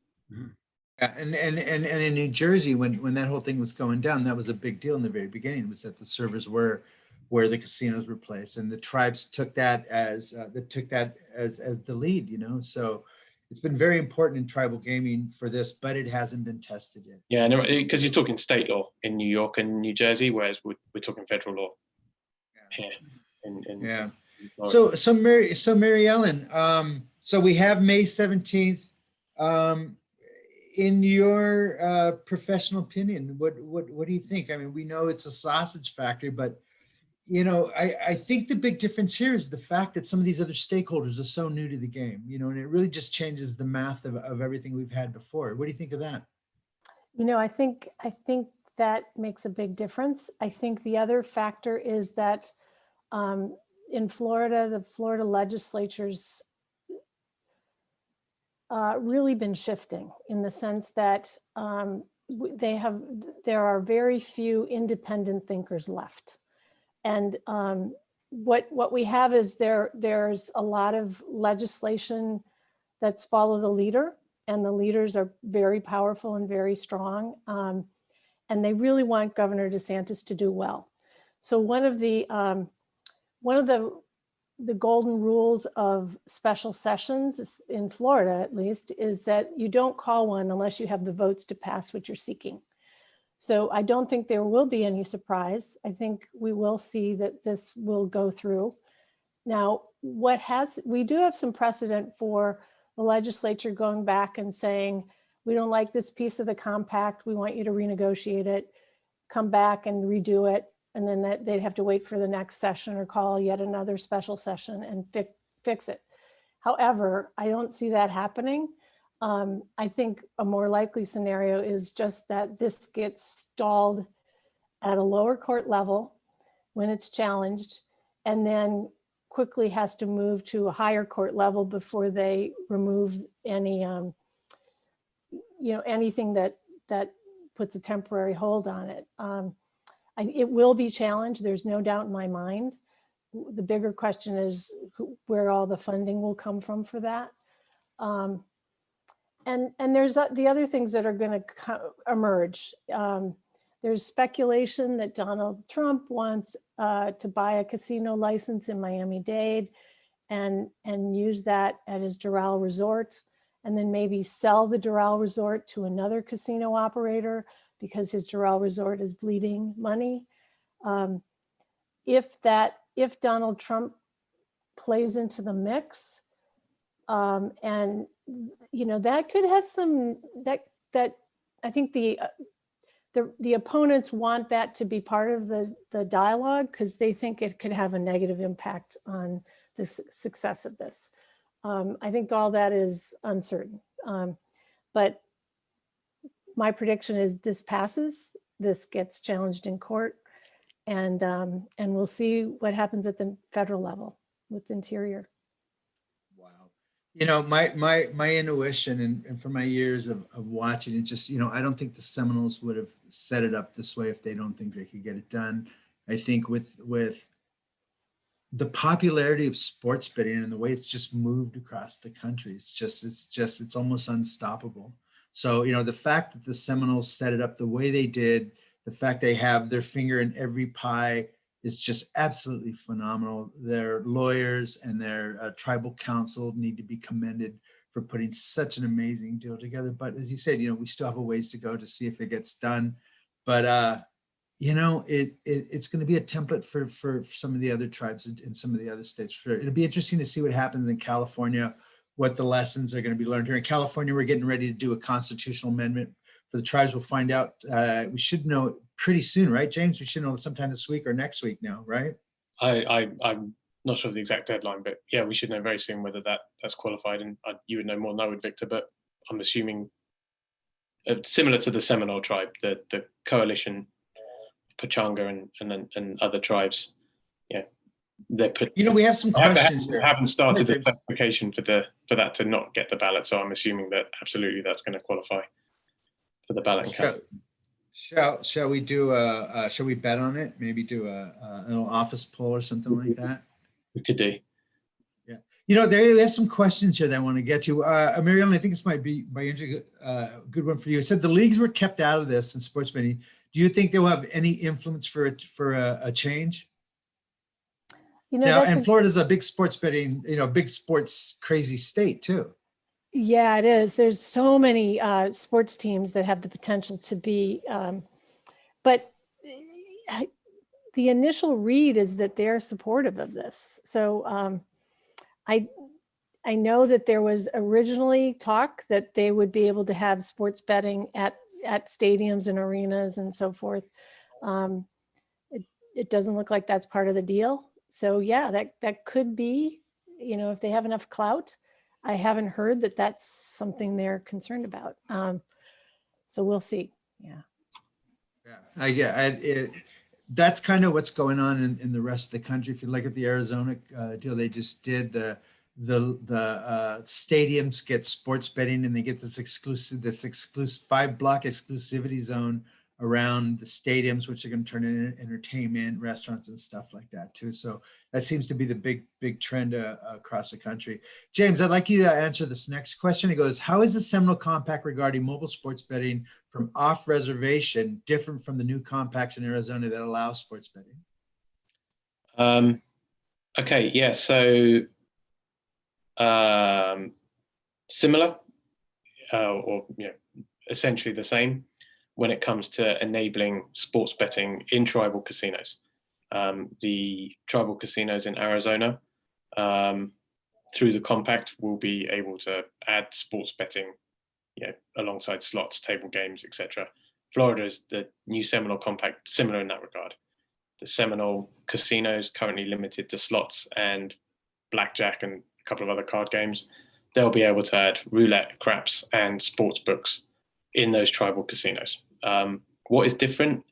Yeah, and in New Jersey, when that whole thing was going down, that was a big deal in the very beginning, was that the servers were where the casinos were placed, and the tribes took that as the lead, so it's been very important in tribal gaming for this, but it hasn't been tested yet. Yeah, no, because you're talking state law in New York and New Jersey, whereas we're talking federal law here. Yeah. So Mary Ellen, so we have May 17th. In your professional opinion, what do you think? I mean, we know it's a sausage factory, but I think the big difference here is the fact that some of these other stakeholders are so new to the game, and it really just changes the math of everything we've had before. What do you think of that? I think that makes a big difference. I think the other factor is that in Florida, the Florida legislature's really been shifting in the sense that there are very few independent thinkers left. And what we have is there's a lot of legislation that's follow the leader, and the leaders are very powerful and very strong. And they really want Governor DeSantis to do well. So one of the golden rules of special sessions in Florida, at least, is that you don't call one unless you have the votes to pass what you're seeking. So I don't think there will be any surprise. I think we will see that this will go through. Now, we do have some precedent for the legislature going back and saying, we don't like this piece of the compact, we want you to renegotiate it, come back and redo it. And then they'd have to wait for the next session or call yet another special session and fix it. However, I don't see that happening. I think a more likely scenario is just that this gets stalled at a lower court level when it's challenged, and then quickly has to move to a higher court level before they remove any, anything that puts a temporary hold on it. It will be challenged. There's no doubt in my mind. The bigger question is where all the funding will come from for that. And there's the other things that are going to emerge. There's speculation that Donald Trump wants to buy a casino license in Miami-Dade and use that at his Doral Resort, and then maybe sell the Doral Resort to another casino operator because his Doral Resort is bleeding money. If Donald Trump plays into the mix, and that could have some that I think the opponents want that to be part of the dialogue because they think it could have a negative impact on the success of this. I think all that is uncertain, but my prediction is this passes this gets challenged in court, and we'll see what happens at the federal level with Interior. Wow. You know, my intuition and from my years of watching it, just, you know, I don't think the Seminoles would have set it up this way if they don't think they could get it done. I think with the popularity of sports betting and the way it's just moved across the country, it's almost unstoppable. So, you know, the fact that the Seminoles set it up the way they did, the fact they have their finger in every pie is just absolutely phenomenal. Their lawyers and their tribal council need to be commended for putting such an amazing deal together. But as you said, you know, we still have a ways to go to see if it gets done. But you know, it's going to be a template for some of the other tribes in some of the other states. It'll be interesting to see what happens in California, what the lessons are going to be learned here. In California, we're getting ready to do a constitutional amendment for the tribes. We'll find out. We should know pretty soon, right, James? We should know sometime this week or next week now, right? I'm not sure of the exact deadline, but yeah, we should know very soon whether that's qualified. And you would know more than I would, Victor, but I'm assuming similar to the Seminole tribe, the coalition, Pechanga and other tribes, yeah, they put. You know, we have some questions here. Haven't started the application for that to not get the ballot, so I'm assuming that absolutely that's going to qualify for the ballot. Shall we do shall we bet on it? Maybe do a little office poll or something like that. We could do. Yeah. You know, we have some questions here that I want to get to. Mary Ellen, I think this might be a good one for you. It said the leagues were kept out of this in sports betting. Do you think they will have any influence for a change? You know, now, and Florida's a big sports betting, you know, big sports crazy state too. Yeah, it is. There's so many sports teams that have the potential to be, but the initial read is that they're supportive of this. So I know that there was originally talk that they would be able to have sports betting at stadiums and arenas and so forth. It doesn't look like that's part of the deal. So yeah, that could be, you know, if they have enough clout. I haven't heard that that's something they're concerned about. So we'll see. Yeah. That's kind of what's going on in the rest of the country. If you look at the Arizona deal they just did, the stadiums get sports betting and they get this exclusive 5-block exclusivity zone around the stadiums, which are going to turn into entertainment, restaurants, and stuff like that too. So that seems to be the big trend across the country. James, I'd like you to answer this next question. It goes, how is the Seminole Compact regarding mobile sports betting from off-reservation different from the new compacts in Arizona that allow sports betting? Okay, yeah, so similar or essentially the same when it comes to enabling sports betting in tribal casinos. The tribal casinos in Arizona, through the compact, will be able to add sports betting, alongside slots, table games, etc. Florida is the new Seminole compact, similar in that regard. The Seminole casinos currently limited to slots and blackjack and a couple of other card games. They'll be able to add roulette, craps, and sports books in those tribal casinos. What is different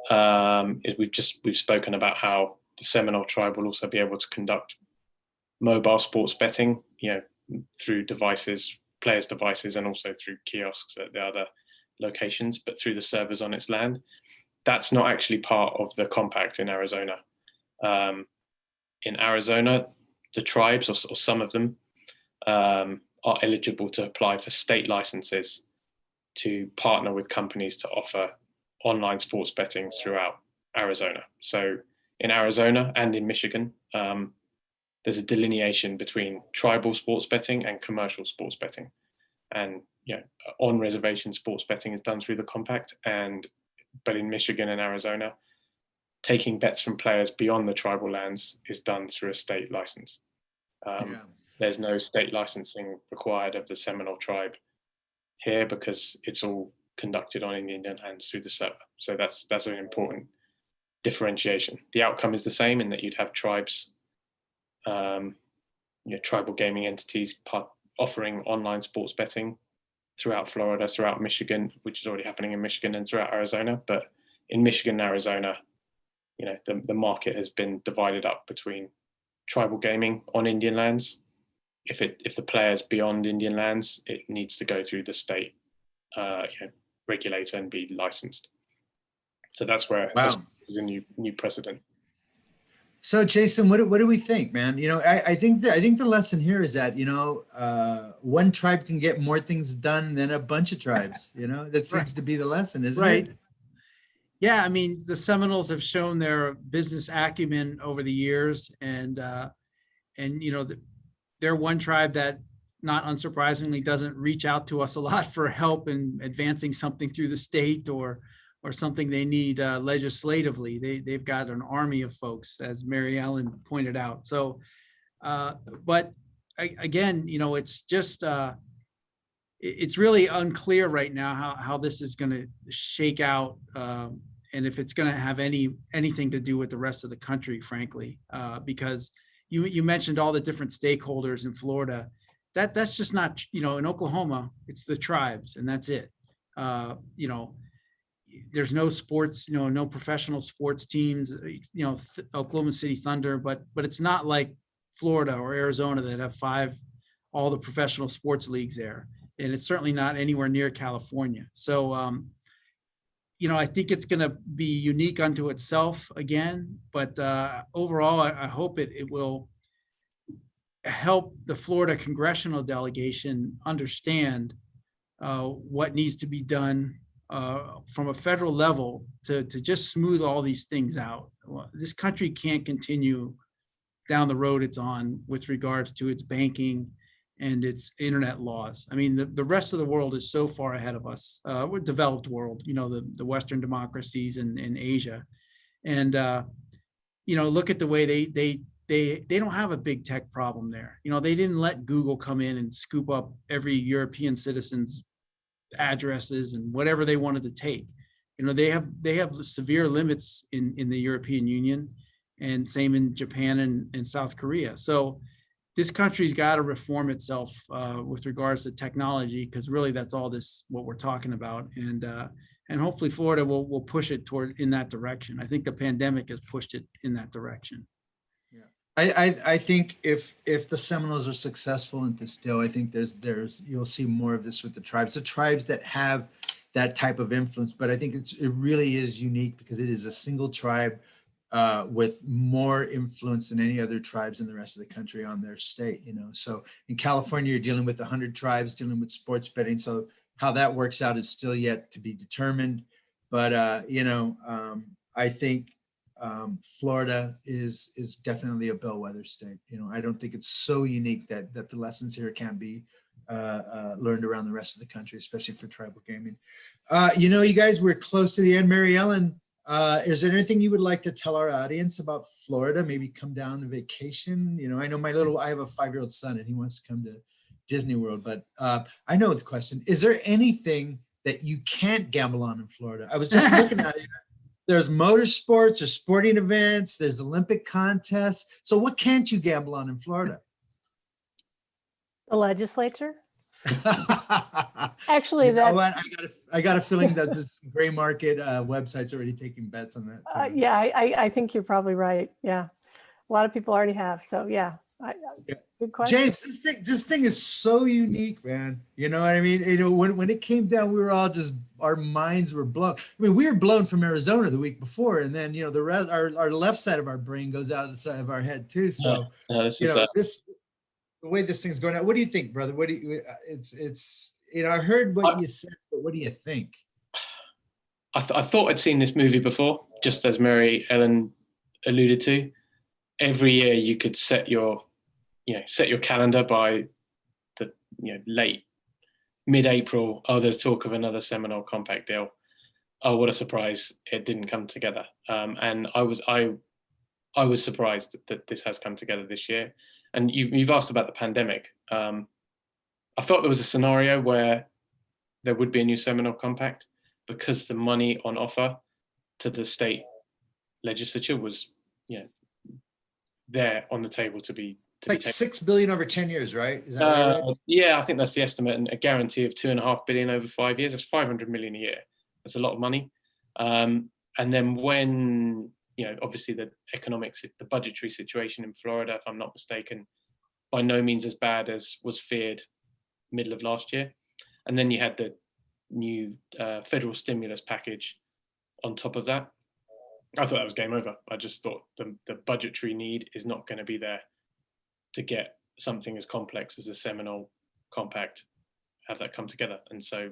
is we've spoken about how the Seminole tribe will also be able to conduct mobile sports betting, through devices, players' devices, and also through kiosks at the other locations, but through the servers on its land. That's not actually part of the compact in Arizona. In Arizona, the tribes, or some of them, are eligible to apply for state licenses to partner with companies to offer online sports betting throughout Arizona. So in Arizona and in Michigan, there's a delineation between tribal sports betting and commercial sports betting. And on-reservation sports betting is done through the compact, but in Michigan and Arizona, taking bets from players beyond the tribal lands is done through a state license. There's no state licensing required of the Seminole tribe here because it's all conducted on Indian lands through the server. So that's an important differentiation. The outcome is the same in that you'd have tribes, tribal gaming entities offering online sports betting throughout Florida, throughout Michigan, which is already happening in Michigan, and throughout Arizona. But in Michigan and Arizona, you know, the market has been divided up between tribal gaming on Indian lands. If the player's beyond Indian lands, it needs to go through the state regulator and be licensed. So that's where this is a new precedent. So Jason, what do we think, man? You know, I think the lesson here is that, you know, one tribe can get more things done than a bunch of tribes. You know, that seems to be the lesson, isn't it? Yeah, I mean, the Seminoles have shown their business acumen over the years, and you know, they're one tribe that, not unsurprisingly, doesn't reach out to us a lot for help in advancing something through the state or something they need legislatively. They've got an army of folks, as Mary Ellen pointed out. So, but again, you know, it's just it's really unclear right now how this is going to shake out, and if it's going to have anything to do with the rest of the country, frankly, because you mentioned all the different stakeholders in Florida. That's just not, you know, in Oklahoma, it's the tribes and that's it. You know, there's no sports, you know, no professional sports teams, you know, Oklahoma City Thunder, but it's not like Florida or Arizona that have all the professional sports leagues there. And it's certainly not anywhere near California. So, you know, I think it's going to be unique unto itself again, but overall, I hope it will help the Florida congressional delegation understand what needs to be done from a federal level to just smooth all these things out. This country can't continue down the road it's on with regards to its banking and its internet laws. I mean, the rest of the world is so far ahead of us. We're a developed world, you know, the Western democracies in Asia. And, you know, look at the way they don't have a big tech problem there. You know, they didn't let Google come in and scoop up every European citizen's addresses and whatever they wanted to take. You know, they have severe limits in the European Union, and same in Japan and South Korea. So this country's got to reform itself with regards to technology, because really that's all what we're talking about. And hopefully Florida will push it in that direction. I think the pandemic has pushed it in that direction. I think if the Seminoles are successful in this deal, I think you'll see more of this with the tribes that have that type of influence. But I think it really is unique because it is a single tribe with more influence than any other tribes in the rest of the country on their state. You know, so in California, you're dealing with 100 tribes dealing with sports betting. So how that works out is still yet to be determined. But you know, I think Florida is definitely a bellwether state. You know, I don't think it's so unique that the lessons here can be learned around the rest of the country, especially for tribal gaming. You know, you guys, we're close to the end. Mary Ellen, is there anything you would like to tell our audience about Florida? Maybe come down on vacation. You know, I know I have a 5-year-old son and he wants to come to Disney World, but I know the question. Is there anything that you can't gamble on in Florida? I was just looking at it. There's motorsports, there's sporting events, there's Olympic contests. So what can't you gamble on in Florida? The legislature? Actually, you know that's... what? I got a feeling that this gray market website's already taking bets on that. Yeah, I think you're probably right. Yeah, a lot of people already have. So yeah. Good question. James, this thing is so unique, man. You know what I mean? You know, when it came down, we were all our minds were blown. I mean, we were blown from Arizona the week before, and then, you know, the rest, our left side of our brain goes out the side of our head too. So, the way this thing's going out. What do you think, brother? What do you? It's you know, I heard what you said, but what do you think? I thought I'd seen this movie before, just as Mary Ellen alluded to. Every year you could set your calendar by the late mid-April. Oh, there's talk of another Seminole compact deal. Oh, what a surprise! It didn't come together, and I was surprised that this has come together this year. And you've asked about the pandemic. I thought there was a scenario where there would be a new Seminole compact because the money on offer to the state legislature was, there on the table to be. Like $6 billion over 10 years, right? Is that right? Yeah, I think that's the estimate, and a guarantee of $2.5 billion over 5 years. That's $500 million a year. That's a lot of money. And then when, obviously the economics, the budgetary situation in Florida, if I'm not mistaken, by no means as bad as was feared middle of last year. And then you had the new federal stimulus package on top of that. I thought that was game over. I just thought the budgetary need is not going to be there to get something as complex as the Seminole Compact, have that come together. And so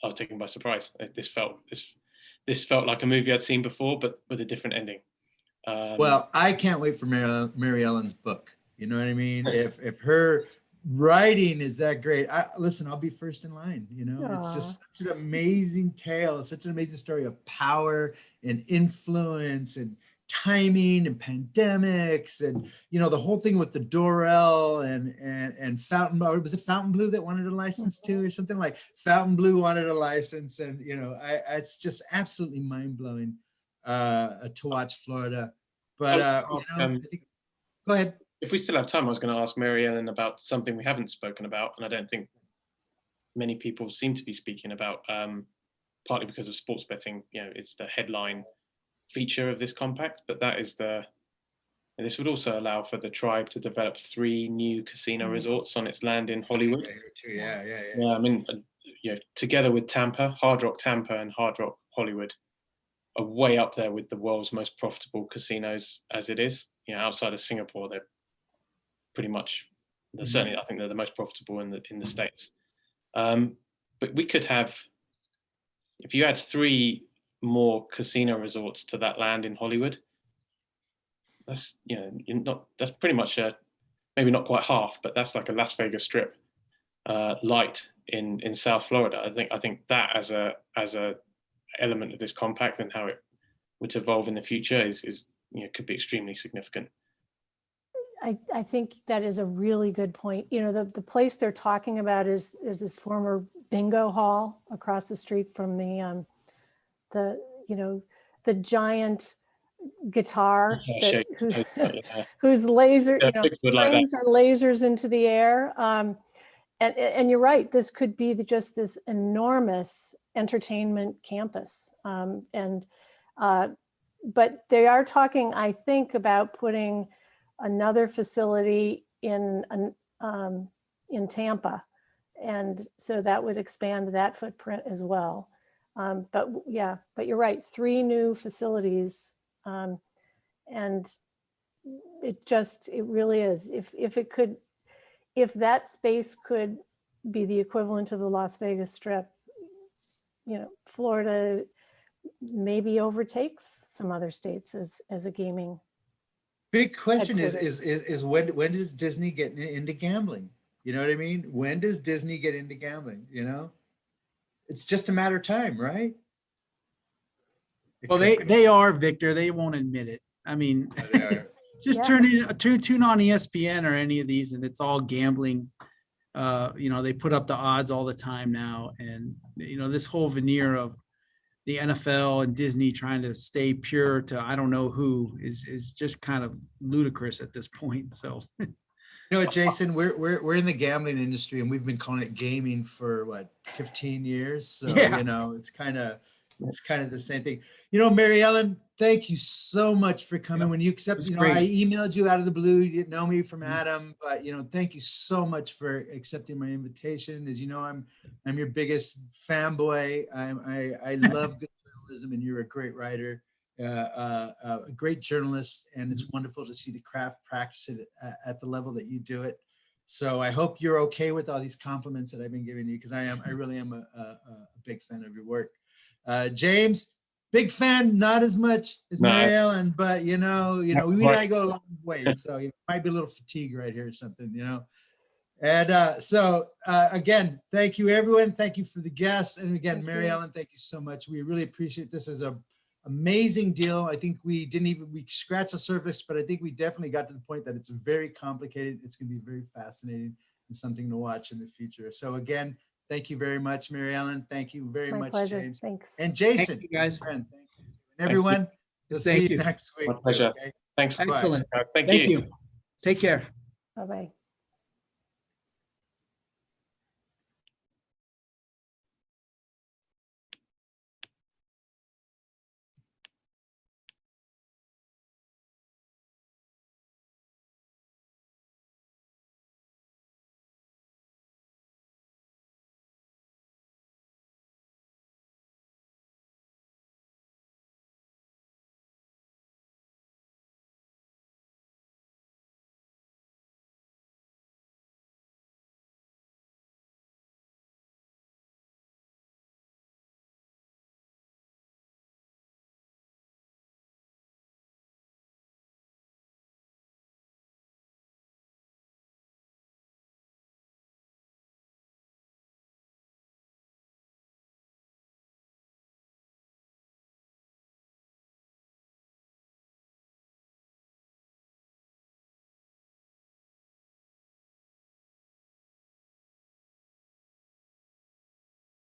I was taken by surprise. This felt like a movie I'd seen before, but with a different ending. Well, I can't wait for Mary Ellen's book. You know what I mean? If her writing is that great, listen, I'll be first in line. It's just such an amazing tale, such an amazing story of power and influence and timing and pandemics and the whole thing with the Dorel and Fountain. Was it Fountain Blue that wanted a license too, or something like Fountain Blue wanted a license? And it's just absolutely mind blowing to watch Florida. But I think, go ahead. If we still have time, I was going to ask Mary Ellen about something we haven't spoken about, and I don't think many people seem to be speaking about, partly because of sports betting. It's the headline feature of this compact, but this would also allow for the tribe to develop 3 new casino resorts on its land in Hollywood. Yeah. I mean, together with Tampa, Hard Rock Tampa and Hard Rock Hollywood are way up there with the world's most profitable casinos as it is. Outside of Singapore, they're pretty much, certainly I think they're the most profitable in the States. But we could have, if you add 3 more casino resorts to that land in Hollywood, that's that's pretty much maybe not quite half, but that's like a Las Vegas Strip light in South Florida. I think that as a element of this compact and how it would evolve in the future is could be extremely significant. I think that is a really good point. The place they're talking about is this former bingo hall across the street from the giant guitar whose laser, strings are lasers into the air. And you're right, this could be just this enormous entertainment campus. But they are talking, I think, about putting another facility in Tampa. And so that would expand that footprint as well. But you're right, 3 new facilities. And it really is. If that space could be the equivalent of the Las Vegas Strip, Florida maybe overtakes some other states as a gaming. Big question is when does Disney get into gambling? You know what I mean? When does Disney get into gambling? It's just a matter of time, right? Well, they are, Victor. They won't admit it. I mean, just tune on ESPN or any of these, and it's all gambling. They put up the odds all the time now, and this whole veneer of the NFL and Disney trying to stay pure to I don't know who is just kind of ludicrous at this point. So, Jason, we're in the gambling industry, and we've been calling it gaming for 15 years. So it's kind of the same thing. Mary Ellen, thank you so much for coming. When you accepted, I emailed you out of the blue. You didn't know me from Adam, but thank you so much for accepting my invitation. As you know, I'm your biggest fanboy. I love good journalism, and you're a great writer, a great journalist, and it's wonderful to see the craft practice it at the level that you do it. So I hope you're okay with all these compliments that I've been giving you, because I really am a big fan of your work. James, big fan, not as much as Mary Ellen, but we might go a long way. So might be a little fatigue right here or something, And so again, thank you everyone. Thank you for the guests. And again, Mary Ellen, thank you so much. We really appreciate this. Is a amazing deal. I think we scratched the surface, but I think we definitely got to the point that it's very complicated. It's going to be very fascinating and something to watch in the future. So again, thank you very much, Mary Ellen. Thank you very much, pleasure. James. Thanks. And Jason, Thank you, guys. Friend, thank you. And everyone, we'll see you next week. My pleasure. Okay? Thanks. Excellent. Thank Thank you. you. Take care. Bye-bye.